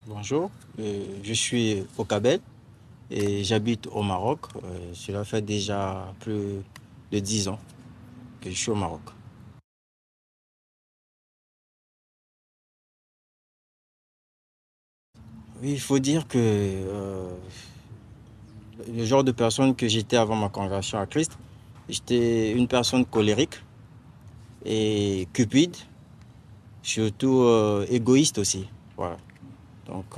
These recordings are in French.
Bonjour, je suis au Cabel et j'habite au Maroc. Cela fait déjà plus de 10 ans que je suis au Maroc. Oui, il faut dire que le genre de personne que j'étais avant ma conversion à Christ, j'étais une personne colérique et cupide, surtout égoïste aussi. Voilà. Donc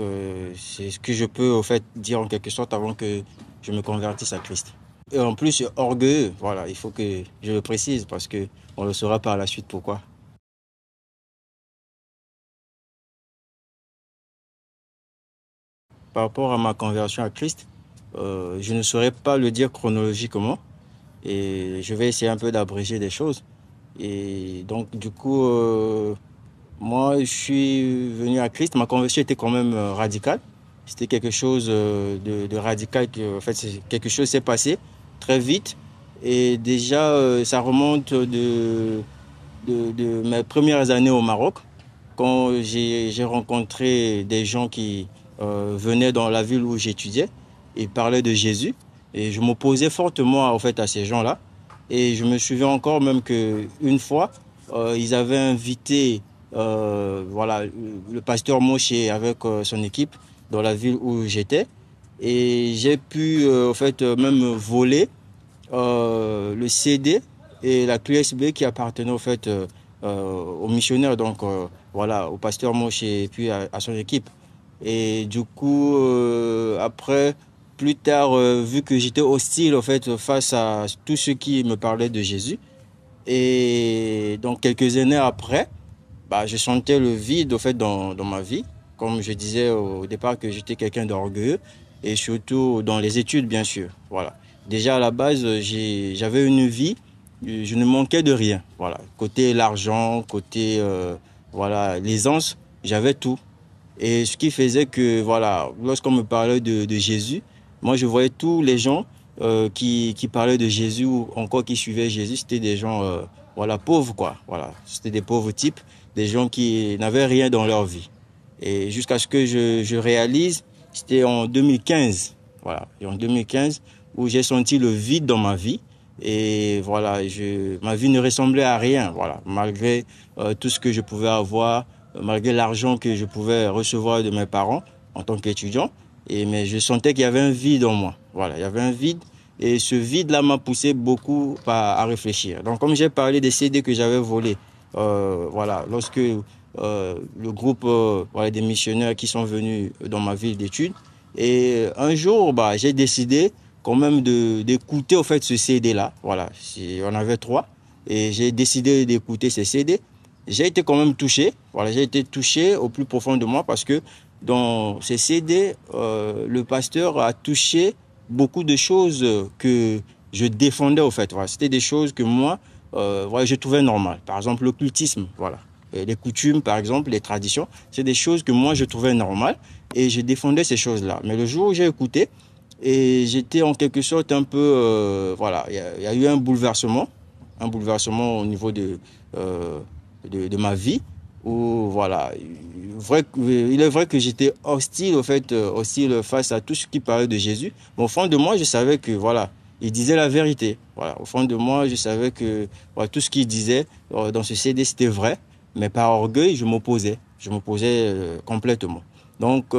c'est ce que je peux au fait dire en quelque sorte avant que je me convertisse à Christ. Et en plus, orgueilleux, voilà, il faut que je le précise parce que on le saura par la suite pourquoi. Par rapport à ma conversion à Christ, je ne saurais pas le dire chronologiquement et je vais essayer un peu d'abréger des choses. Et donc, du coup, moi, je suis venu à Christ. Ma conversion était quand même radicale. C'était quelque chose de radical. En fait, quelque chose s'est passé très vite. Et déjà, ça remonte de mes premières années au Maroc, quand j'ai rencontré des gens qui venaient dans la ville où j'étudiais et parlaient de Jésus. Et je m'opposais fortement en fait à ces gens-là. Et je me souviens encore même que une fois, ils avaient invité voilà, le pasteur Moshe avec son équipe dans la ville où j'étais. Et j'ai pu en fait même voler le CD et la clé USB qui appartenait au fait au missionnaire, donc voilà, au pasteur Moshe et puis à son équipe. Et du coup, après, plus tard, vu que j'étais hostile au fait face à tous ceux qui me parlaient de Jésus, et donc quelques années après, bah, je sentais le vide au fait dans ma vie. Comme je disais au départ que j'étais quelqu'un d'orgueilleux et surtout dans les études, bien sûr. Voilà. Déjà à la base, j'avais une vie, je ne manquais de rien. Voilà. Côté l'argent, côté voilà, l'aisance, j'avais tout. Et ce qui faisait que, voilà, lorsqu'on me parlait de Jésus, moi je voyais tous les gens qui parlaient de Jésus ou encore qui suivaient Jésus, c'était des gens voilà, pauvres, quoi. Voilà. C'était des pauvres types, des gens qui n'avaient rien dans leur vie. Et jusqu'à ce que je réalise, c'était en 2015, voilà, et en 2015, où j'ai senti le vide dans ma vie. Et voilà, ma vie ne ressemblait à rien, voilà, malgré tout ce que je pouvais avoir, malgré l'argent que je pouvais recevoir de mes parents en tant qu'étudiant. Mais je sentais qu'il y avait un vide en moi. Voilà, il y avait un vide. Et ce vide-là m'a poussé beaucoup à réfléchir. Donc, comme j'ai parlé des CD que j'avais volés, voilà, lorsque le groupe voilà, des missionnaires qui sont venus dans ma ville d'études, et un jour, bah, j'ai décidé quand même d'écouter au fait ce CD-là. Voilà, on avait trois. Et j'ai décidé d'écouter ces CD. J'ai été quand même touché. Voilà, j'ai été touché au plus profond de moi parce que dans ces CD, le pasteur a touché beaucoup de choses que je défendais au fait. Voilà, c'était des choses que moi, voilà, je trouvais normales. Par exemple, l'occultisme, voilà. Et les coutumes, par exemple, les traditions, c'est des choses que moi je trouvais normales et je défendais ces choses-là. Mais le jour où j'ai écouté, et j'étais en quelque sorte un peu, voilà, il y a eu un bouleversement au niveau de ma vie, où voilà, il est vrai que j'étais hostile, au fait, hostile face à tout ce qui parlait de Jésus. Mais au fond de moi, je savais que, voilà, il disait la vérité. Voilà, au fond de moi, je savais que voilà, tout ce qu'il disait dans ce CD, c'était vrai. Mais par orgueil, je m'opposais. Je m'opposais complètement. Donc,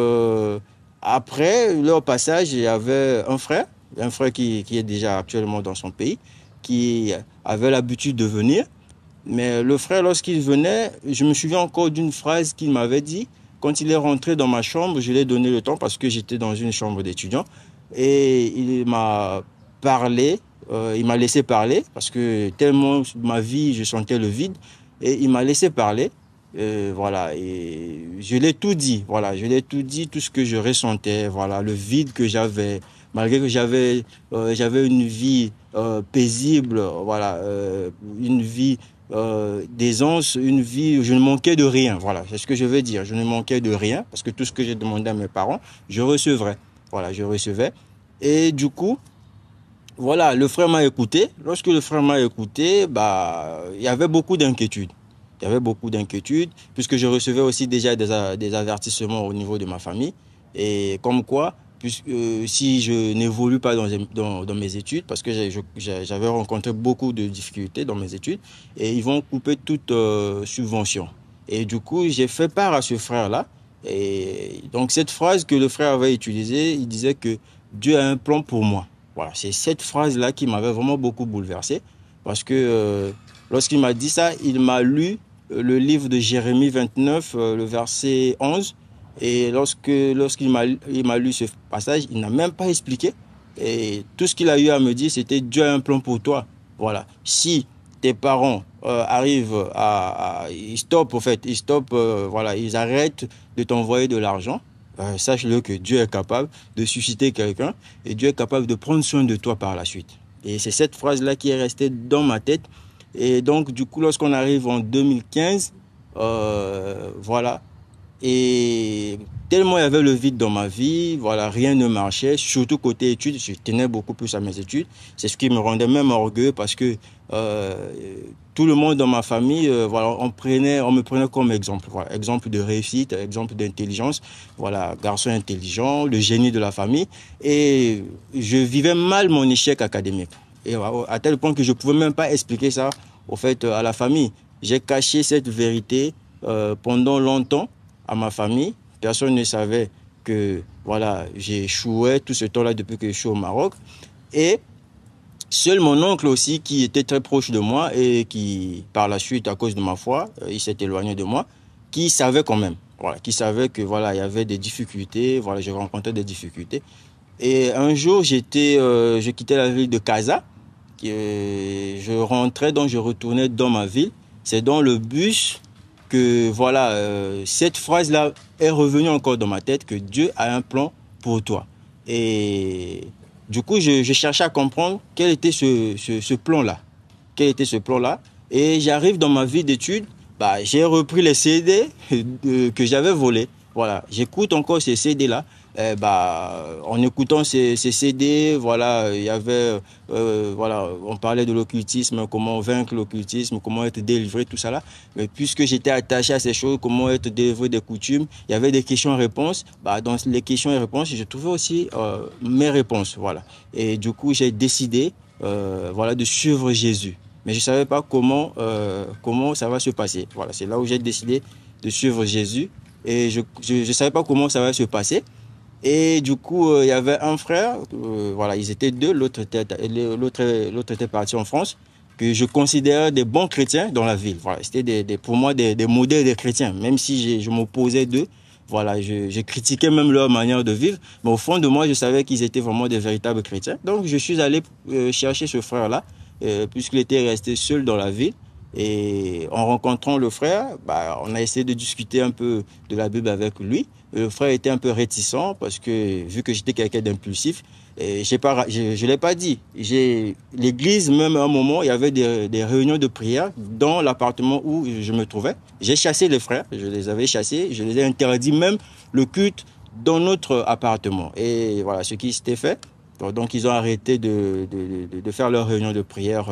après leur passage, il y avait un frère qui est déjà actuellement dans son pays, qui avait l'habitude de venir. Mais le frère, lorsqu'il venait, je me souviens encore d'une phrase qu'il m'avait dit. Quand il est rentré dans ma chambre, je lui ai donné le temps parce que j'étais dans une chambre d'étudiant. Et il m'a parlé, il m'a laissé parler parce que tellement ma vie, je sentais le vide. Et il m'a laissé parler. Voilà, et je l'ai tout dit. Voilà, je l'ai tout dit, tout ce que je ressentais. Voilà, le vide que j'avais, malgré que j'avais une vie paisible. Voilà, une vie d'aisance, une vie où je ne manquais de rien. Voilà, c'est ce que je veux dire. Je ne manquais de rien parce que tout ce que j'ai demandé à mes parents, je recevrais. Voilà, je recevais. Et du coup, voilà, le frère m'a écouté. Lorsque le frère m'a écouté, bah, il y avait beaucoup d'inquiétudes. Il y avait beaucoup d'inquiétudes, puisque je recevais aussi déjà des avertissements au niveau de ma famille. Et comme quoi, puisque, si je n'évolue pas dans mes études, parce que j'avais rencontré beaucoup de difficultés dans mes études, et ils vont couper toute subvention. Et du coup, j'ai fait part à ce frère-là. Et donc, cette phrase que le frère avait utilisée, il disait que Dieu a un plan pour moi. Voilà, c'est cette phrase-là qui m'avait vraiment beaucoup bouleversé. Parce que lorsqu'il m'a dit ça, il m'a lu le livre de Jérémie 29, le verset 11. Et lorsqu'il m'a lu ce passage, il n'a même pas expliqué. Et tout ce qu'il a eu à me dire, c'était Dieu a un plan pour toi. Voilà. Si tes parents arrivent ils stoppent, en fait, voilà, ils arrêtent de t'envoyer de l'argent, sache-le que Dieu est capable de susciter quelqu'un et Dieu est capable de prendre soin de toi par la suite. Et c'est cette phrase-là qui est restée dans ma tête. Et donc, du coup, lorsqu'on arrive en 2015, voilà, et tellement il y avait le vide dans ma vie, voilà, rien ne marchait, surtout côté études, je tenais beaucoup plus à mes études. C'est ce qui me rendait même orgueilleux parce que euh, tout le monde dans ma famille, voilà, on me prenait comme exemple, voilà, exemple de réussite, exemple d'intelligence, voilà, garçon intelligent, le génie de la famille. Et je vivais mal mon échec académique. Et à tel point que je pouvais même pas expliquer ça, au fait, à la famille. J'ai caché cette vérité pendant longtemps à ma famille. Personne ne savait que voilà, j'ai échoué tout ce temps-là depuis que je suis au Maroc. Et seul mon oncle aussi, qui était très proche de moi et qui, par la suite, à cause de ma foi, il s'est éloigné de moi, qui savait quand même. Voilà, qui savait que voilà, il y avait des difficultés, voilà, je rencontrais des difficultés. Et un jour, je quittais la ville de Casa, je rentrais, donc je retournais dans ma ville. C'est dans le bus que voilà, cette phrase-là est revenue encore dans ma tête, que Dieu a un plan pour toi. Et du coup, je cherchais à comprendre quel était ce plan-là. Quel était ce plan-là. Et j'arrive dans ma vie d'études, bah, j'ai repris les CD que j'avais volés. Voilà, j'écoute encore ces CD-là. Bah, en écoutant ces CD, voilà, il y avait, voilà, on parlait de l'occultisme, comment vaincre l'occultisme, comment être délivré, tout ça là. Mais puisque j'étais attaché à ces choses, comment être délivré des coutumes, il y avait des questions-réponses. Bah, dans les questions et réponses, je trouvais aussi mes réponses, voilà. Et du coup, j'ai décidé, voilà, de suivre Jésus. Mais je ne savais pas comment ça va se passer. Voilà, c'est là où j'ai décidé de suivre Jésus. Et je ne savais pas comment ça va se passer. Et du coup, il y avait un frère, voilà, ils étaient deux, l'autre était parti en France, que je considérais des bons chrétiens dans la ville. Voilà, c'était pour moi des modèles de chrétiens, même si je m'opposais d'eux. Voilà, je critiquais même leur manière de vivre, mais au fond de moi, je savais qu'ils étaient vraiment des véritables chrétiens. Donc, je suis allé chercher ce frère-là, puisqu'il était resté seul dans la ville. Et en rencontrant le frère, bah, on a essayé de discuter un peu de la Bible avec lui. Le frère était un peu réticent parce que vu que j'étais quelqu'un d'impulsif, je l'ai pas dit. L'église, même à un moment, il y avait des réunions de prière dans l'appartement où je me trouvais. J'ai chassé les frères, je les avais chassés, je les ai interdit même le culte dans notre appartement. Et voilà ce qui s'était fait. Donc, ils ont arrêté de faire leur réunion de prière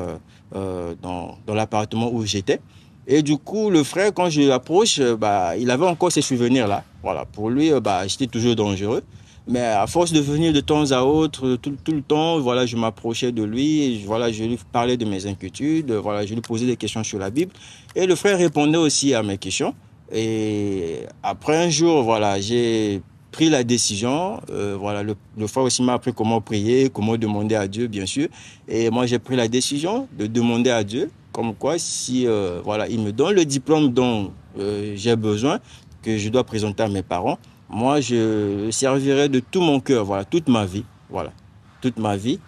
dans l'appartement où j'étais. Et du coup, le frère, quand je l'approche, bah, il avait encore ces souvenirs-là. Voilà, pour lui, bah, j'étais toujours dangereux. Mais à force de venir de temps à autre, tout le temps, voilà, je m'approchais de lui, et, voilà, je lui parlais de mes inquiétudes, voilà, je lui posais des questions sur la Bible. Et le frère répondait aussi à mes questions. Et après un jour, voilà, j'ai pris la décision. Voilà, le frère aussi m'a appris comment prier, comment demander à Dieu, bien sûr. Et moi, j'ai pris la décision de demander à Dieu, comme quoi, si voilà, il me donne le diplôme dont j'ai besoin, que je dois présenter à mes parents, moi, je servirai de tout mon cœur, voilà, toute ma vie, voilà, toute ma vie.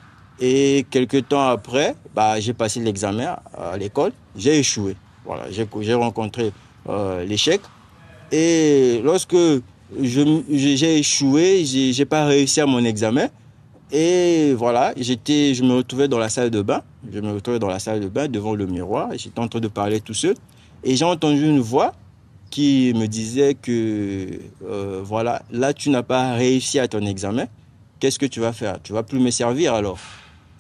Et quelques temps après, bah, j'ai passé l'examen à l'école, j'ai échoué. Voilà, j'ai rencontré l'échec. Et lorsque j'ai échoué, j'ai pas réussi à mon examen. Et voilà, je me retrouvais dans la salle de bain. Je me retrouvais dans la salle de bain devant le miroir. J'étais en train de parler tout seul. Et j'ai entendu une voix qui me disait que, voilà, là, tu n'as pas réussi à ton examen. Qu'est-ce que tu vas faire? Tu vas plus me servir alors?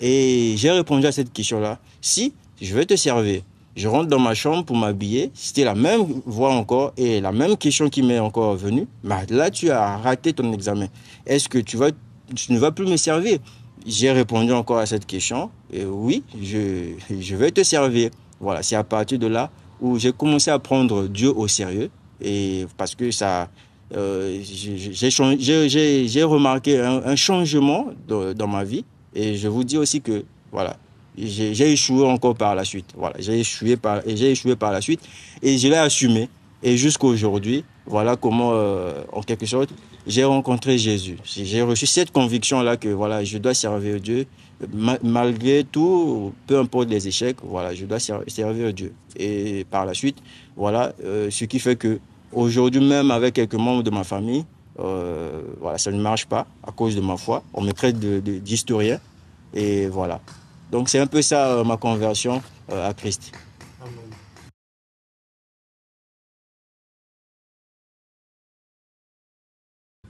Et j'ai répondu à cette question-là. Si, je vais te servir. Je rentre dans ma chambre pour m'habiller. C'était la même voix encore et la même question qui m'est encore venue. Bah, là, tu as raté ton examen. Est-ce que tu ne vas plus me servir? J'ai répondu encore à cette question. Et oui, je vais te servir. Voilà, c'est à partir de là où j'ai commencé à prendre Dieu au sérieux. Et parce que ça, j'ai remarqué un changement dans ma vie. Et je vous dis aussi que, voilà, j'ai échoué encore par la suite. Voilà, j'ai échoué par la suite et je l'ai assumé. Et jusqu'à aujourd'hui, voilà comment, en quelque sorte, j'ai rencontré Jésus. J'ai reçu cette conviction-là que voilà, je dois servir Dieu malgré tout, peu importe les échecs. Voilà, je dois servir Dieu. Et par la suite, voilà, ce qui fait que aujourd'hui même avec quelques membres de ma famille, voilà, ça ne marche pas à cause de ma foi. On me traite d'historien. Et voilà. Donc c'est un peu ça ma conversion à Christ. Amen.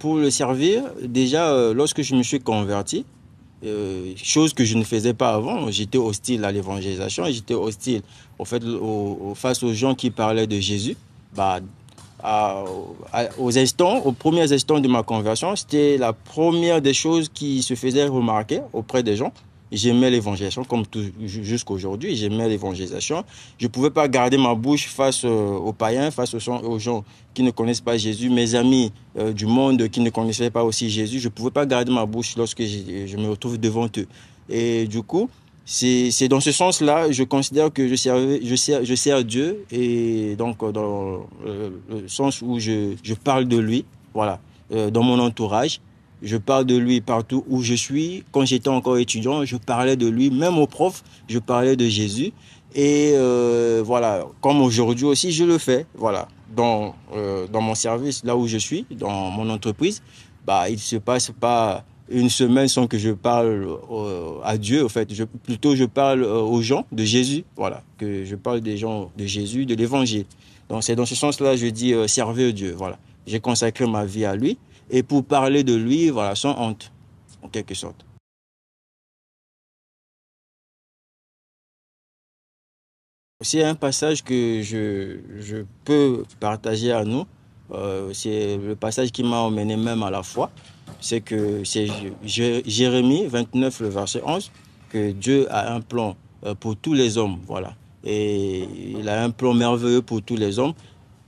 Pour le servir, déjà lorsque je me suis converti, chose que je ne faisais pas avant, j'étais hostile à l'évangélisation, j'étais hostile au fait, face aux gens qui parlaient de Jésus. Bah, aux premiers instants de ma conversion, c'était la première des choses qui se faisait remarquer auprès des gens. J'aimais l'évangélisation, comme jusqu'à aujourd'hui, j'aimais l'évangélisation. Je ne pouvais pas garder ma bouche face aux païens, face aux gens qui ne connaissent pas Jésus, mes amis du monde qui ne connaissaient pas aussi Jésus. Je ne pouvais pas garder ma bouche lorsque je me retrouve devant eux. Et du coup, c'est dans ce sens-là, je considère que je sers Dieu, et donc dans le sens où je parle de lui, voilà, dans mon entourage. Je parle de lui partout où je suis. Quand j'étais encore étudiant, je parlais de lui. Même aux profs, je parlais de Jésus. Et voilà, comme aujourd'hui aussi, je le fais. Voilà, dans mon service, là où je suis, dans mon entreprise, bah, il ne se passe pas une semaine sans que je parle à Dieu. En fait, plutôt je parle aux gens de Jésus. Voilà, que je parle des gens de Jésus, de l'évangile. Donc c'est dans ce sens-là, je dis servir Dieu. Voilà, j'ai consacré ma vie à lui. Et pour parler de lui, voilà, sans honte, en quelque sorte. C'est un passage que je peux partager à nous. C'est le passage qui m'a emmené même à la foi. C'est que c'est Jérémie 29, le verset 11, que Dieu a un plan pour tous les hommes. Voilà. Et il a un plan merveilleux pour tous les hommes.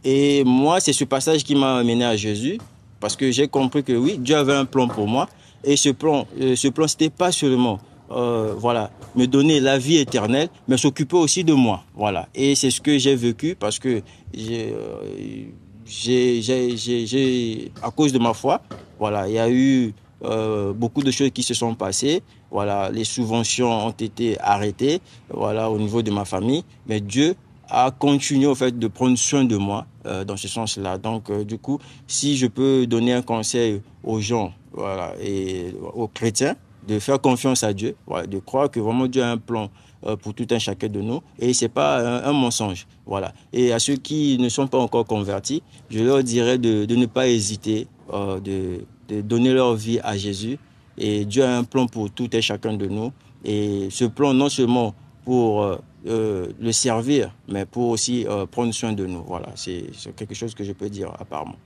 Et moi, c'est ce passage qui m'a amené à Jésus, parce que j'ai compris que oui, Dieu avait un plan pour moi. Et ce plan, c'était pas seulement voilà, me donner la vie éternelle, mais s'occuper aussi de moi. Voilà. Et c'est ce que j'ai vécu, parce que à cause de ma foi, voilà, il y a eu beaucoup de choses qui se sont passées. Voilà, les subventions ont été arrêtées, voilà, au niveau de ma famille. Mais Dieu a continué au fait de prendre soin de moi dans ce sens-là. Donc, du coup, si je peux donner un conseil aux gens, voilà, et aux chrétiens, de faire confiance à Dieu, voilà, de croire que vraiment Dieu a un plan pour tout un chacun de nous, et c'est pas un mensonge, voilà. Et à ceux qui ne sont pas encore convertis, je leur dirais de ne pas hésiter, de donner leur vie à Jésus. Et Dieu a un plan pour tout un chacun de nous. Et ce plan, non seulement pour le servir, mais pour aussi prendre soin de nous. Voilà, c'est quelque chose que je peux dire apparemment.